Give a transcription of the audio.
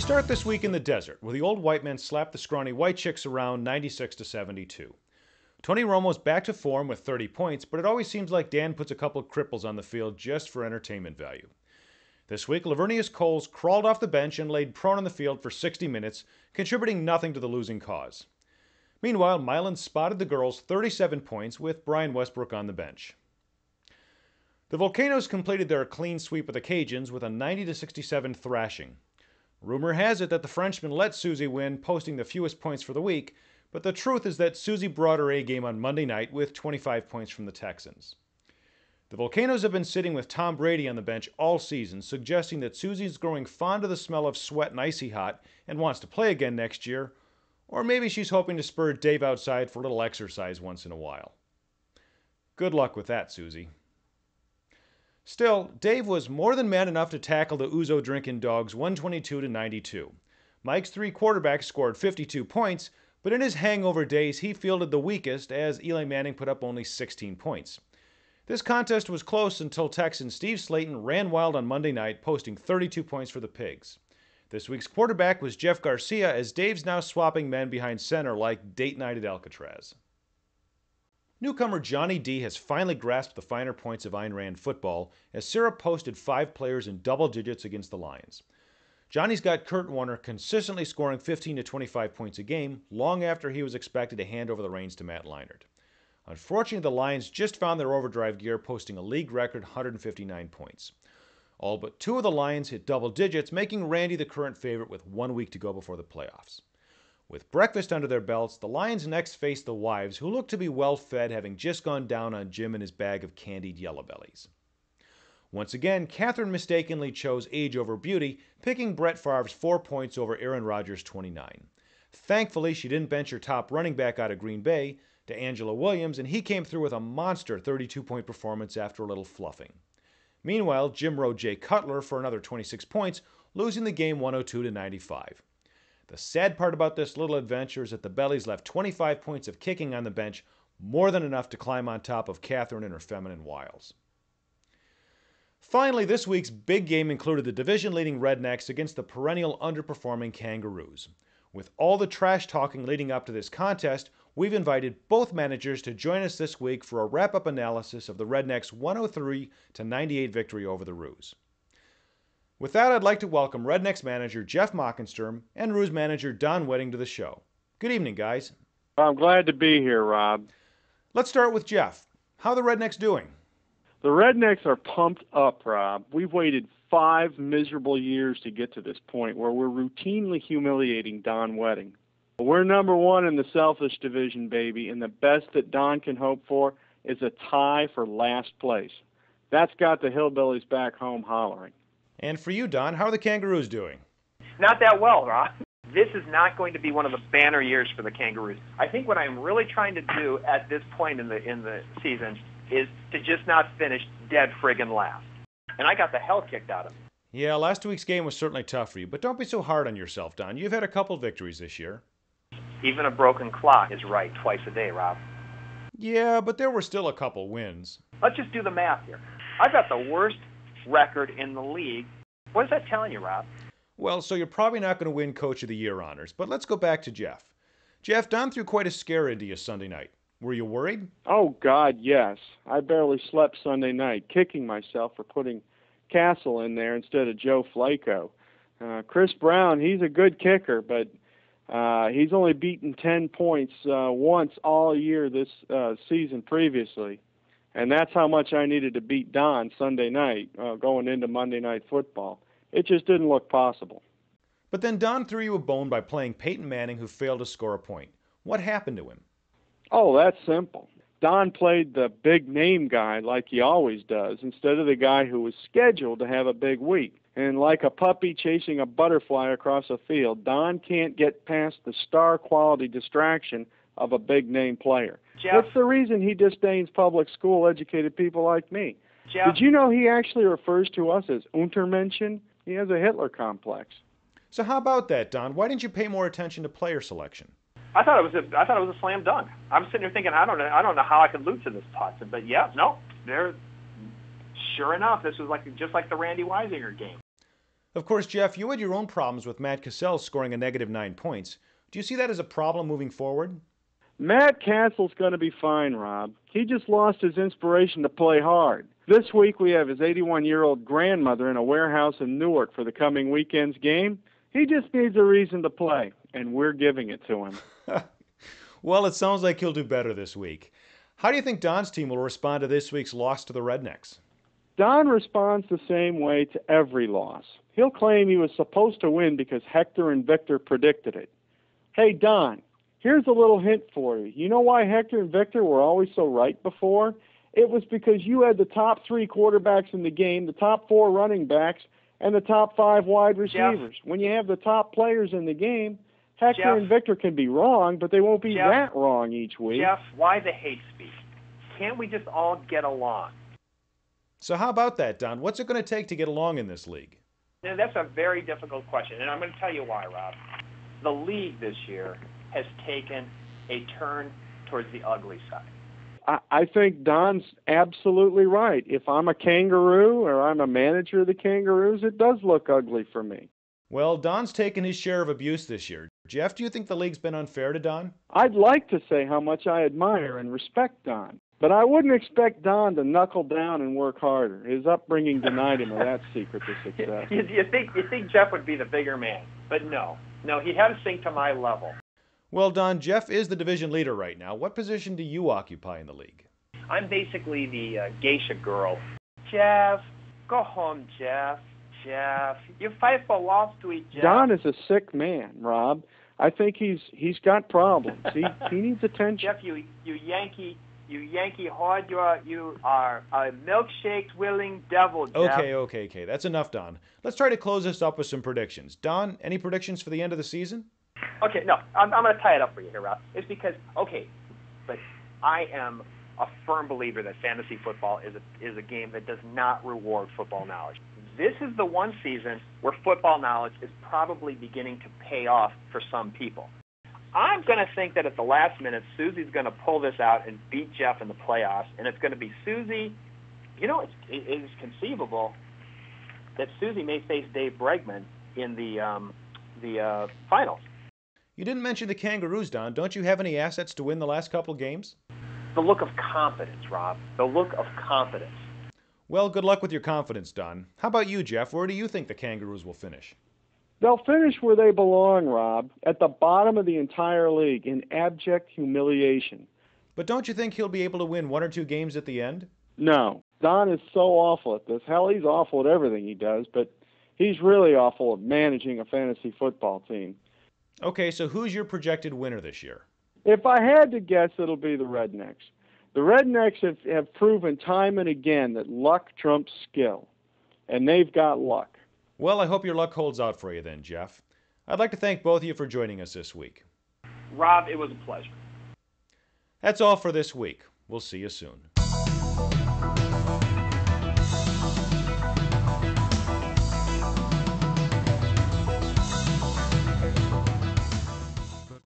start this week in the desert, where the old white men slapped the scrawny white chicks around 96-72. Tony Romo's back to form with 30 points, but it always seems like Dan puts a couple of cripples on the field just for entertainment value. This week, Lavernius Coles crawled off the bench and laid prone on the field for 60 minutes, contributing nothing to the losing cause. Meanwhile, Milan spotted the girls 37 points with Brian Westbrook on the bench. The Volcanoes completed their clean sweep of the Cajuns with a 90-67 thrashing. Rumor has it that the Frenchman let Susie win, posting the fewest points for the week, but the truth is that Susie brought her A game on Monday night with 25 points from the Texans. The Volcanoes have been sitting with Tom Brady on the bench all season, suggesting that Susie's growing fond of the smell of sweat and icy hot and wants to play again next year, or maybe she's hoping to spur Dave outside for a little exercise once in a while. Good luck with that, Susie. Still, Dave was more than man enough to tackle the Ouzo drinking dogs 122-92. Mike's three quarterbacks scored 52 points, but in his hangover days he fielded the weakest as Eli Manning put up only 16 points. This contest was close until Texan Steve Slayton ran wild on Monday night, posting 32 points for the Pigs. This week's quarterback was Jeff Garcia, as Dave's now swapping men behind center like date night at Alcatraz. Newcomer Johnny D has finally grasped the finer points of Ayn Rand football, as Sarah posted 5 players in double digits against the Lions. Johnny's got Kurt Warner consistently scoring 15 to 25 points a game, long after he was expected to hand over the reins to Matt Leinart. Unfortunately, the Lions just found their overdrive gear, posting a league record 159 points. All but 2 of the Lions hit double digits, making Randy the current favorite with 1 week to go before the playoffs. With breakfast under their belts, the Lions next face the Wives, who look to be well fed, having just gone down on Jim and his bag of candied yellow bellies. Once again, Catherine mistakenly chose age over beauty, picking Brett Favre's 4 points over Aaron Rodgers' 29. Thankfully, she didn't bench her top running back out of Green Bay, DeAngelo Williams, and he came through with a monster 32-point performance after a little fluffing. Meanwhile, Jim rode Jay Cutler for another 26 points, losing the game 102-95. The sad part about this little adventure is that the Bellies left 25 points of kicking on the bench, more than enough to climb on top of Catherine and her feminine wiles. Finally, this week's big game included the division-leading Rednecks against the perennial underperforming Kangaroos. With all the trash talking leading up to this contest, we've invited both managers to join us this week for a wrap-up analysis of the Rednecks' 103-98 victory over the Roos. With that, I'd like to welcome Rednecks manager Jeff Mockenstern and Roos manager Don Wedding to the show. Good evening, guys. I'm glad to be here, Rob. Let's start with Jeff. How are the Rednecks doing? The Rednecks are pumped up, Rob. We've waited 5 miserable years to get to this point where we're routinely humiliating Don Wedding. We're number 1 in the selfish division, baby, and the best that Don can hope for is a tie for last place. That's got the hillbillies back home hollering. And for you, Don, how are the Kangaroos doing? Not that well, Rob. This is not going to be one of the banner years for the Kangaroos. I think what I'm really trying to do at this point in the season is to just not finish dead friggin' last. And I got the hell kicked out of me. Yeah, last week's game was certainly tough for you, but don't be so hard on yourself, Don. You've had a couple victories this year. Even a broken clock is right twice a day, Rob. Yeah, but there were still a couple wins. Let's just do the math here. I've got the worst record in the league. What is that telling you, Rob? Well, so you're probably not going to win Coach of the Year honors, but let's go back to Jeff. Jeff, Don threw quite a scare into you Sunday night. Were you worried? Oh, God, yes. I barely slept Sunday night, kicking myself for putting Castle in there instead of Joe Flacco. Chris Brown, he's a good kicker, but he's only beaten 10 points once all year this season previously. And that's how much I needed to beat Don Sunday night going into Monday Night Football. It just didn't look possible. But then Don threw you a bone by playing Peyton Manning, who failed to score a point. What happened to him? Oh, that's simple. Don played the big-name guy like he always does instead of the guy who was scheduled to have a big week. And like a puppy chasing a butterfly across a field, Don can't get past the star-quality distraction of a big-name player. Jeff? That's the reason he disdains public school-educated people like me. Jeff? Did you know he actually refers to us as Untermenschen? He has a Hitler complex. So how about that, Don? Why didn't you pay more attention to player selection? I thought it was a slam dunk. I'm sitting here thinking I don't know how I could lose to this Potson, but yeah, no, sure enough, this was just like the Randy Weisinger game. Of course, Jeff, you had your own problems with Matt Cassell scoring a negative 9 points. Do you see that as a problem moving forward? Matt Castle's going to be fine, Rob. He just lost his inspiration to play hard. This week we have his 81-year-old grandmother in a warehouse in Newark for the coming weekend's game. He just needs a reason to play, and we're giving it to him. Well, it sounds like he'll do better this week. How do you think Don's team will respond to this week's loss to the Rednecks? Don responds the same way to every loss. He'll claim he was supposed to win because Hector and Victor predicted it. Hey, Don, here's a little hint for you. You know why Hector and Victor were always so right before? It was because you had the top 3 quarterbacks in the game, the top 4 running backs, and the top 5 wide receivers. When you have the top players in the game, Hector and Victor can be wrong, but they won't be that wrong each week. Jeff, why the hate speech? Can't we just all get along? So how about that, Don? What's it going to take to get along in this league? Now, that's a very difficult question, and I'm going to tell you why, Rob. The league this year has taken a turn towards the ugly side. I think Don's absolutely right. If I'm a Kangaroo or I'm a manager of the Kangaroos, it does look ugly for me. Well, Don's taken his share of abuse this year. Jeff, do you think the league's been unfair to Don? I'd like to say how much I admire and respect Don, but I wouldn't expect Don to knuckle down and work harder. His upbringing denied him of that secret to success. You think Jeff would be the bigger man, but no, he'd have to sink to my level. Well, Don, Jeff is the division leader right now. What position do you occupy in the league? I'm basically the geisha girl. Jeff, go home, Jeff. Jeff, you fight for Wall Street, Jeff. Don is a sick man, Rob. I think he's got problems. He needs attention. Jeff, you Yankee hard. You are a milkshake-willing devil, Jeff. Okay. That's enough, Don. Let's try to close this up with some predictions. Don, any predictions for the end of the season? Okay, no, I'm going to tie it up for you here, Rob. It's because, but I am a firm believer that fantasy football is a game that does not reward football knowledge. This is the one season where football knowledge is probably beginning to pay off for some people. I'm going to think that at the last minute, Susie's going to pull this out and beat Jeff in the playoffs, and it's going to be Susie. You know, it is conceivable that Susie may face Dave Bregman in the finals. You didn't mention the Kangaroos, Don. Don't you have any assets to win the last couple games? The look of confidence, Rob. The look of confidence. Well, good luck with your confidence, Don. How about you, Jeff? Where do you think the Kangaroos will finish? They'll finish where they belong, Rob, at the bottom of the entire league in abject humiliation. But don't you think he'll be able to win 1 or 2 games at the end? No. Don is so awful at this. Hell, he's awful at everything he does, but he's really awful at managing a fantasy football team. Okay, so who's your projected winner this year? If I had to guess, it'll be the Rednecks. The Rednecks have proven time and again that luck trumps skill, and they've got luck. Well, I hope your luck holds out for you then, Jeff. I'd like to thank both of you for joining us this week. Rob, it was a pleasure. That's all for this week. We'll see you soon.